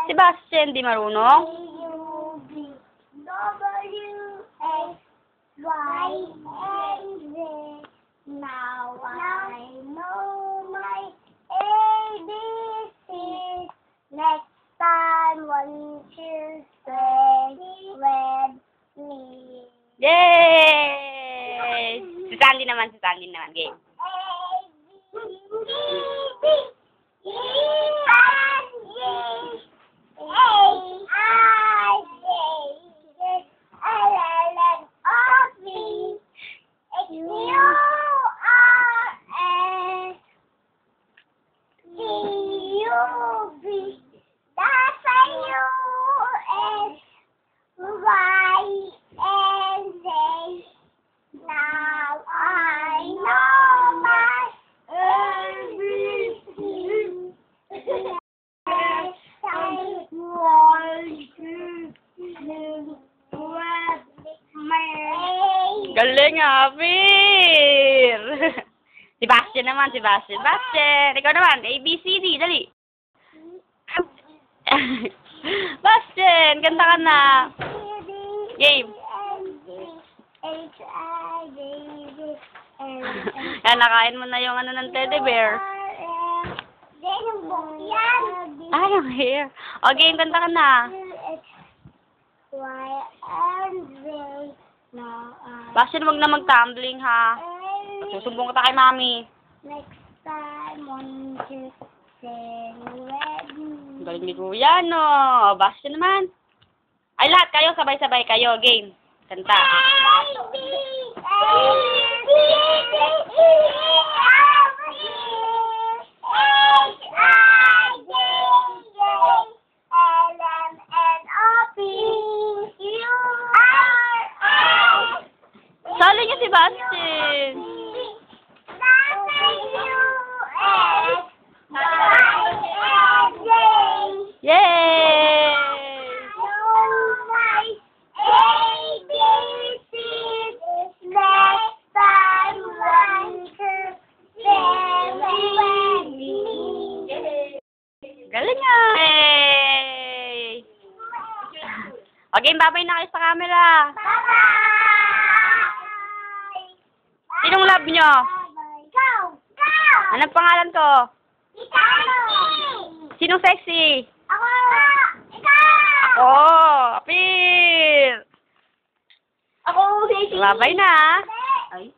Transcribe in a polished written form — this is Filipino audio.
Sebastian, di marunong? A-U-B-W-X-Y-and-Z. Now I know my ABCs. Next time when you say with me. Yay! Si Sandy naman. Game. Now I know my ABC. Galing nga, Fir! Sebastian naman, Sebastian. Ikaw naman, A, B, C, D, dali. Bastian, kanta ka na. Game. Yan, nakain mo na yung ano ng teddy bear. Ah, yung hair. O, game, kanta ka na. Bastian, wag na mag-tumbling, ha. Susumbong kita kay mami. Next time, when you sing with me. Galing ni Kuya, no? Bastian naman. Ay, lahat kayo, sabay-sabay kayo. Game. Kanta. Sali niya si Bastian. Yay! Galing nga! Yay! Okay, babay na kayo sa camera. Sinong love nyo? Anong pangalan ko? Sinong sexy? Ako! Apir! Ako, sexy. Babay na! Ay.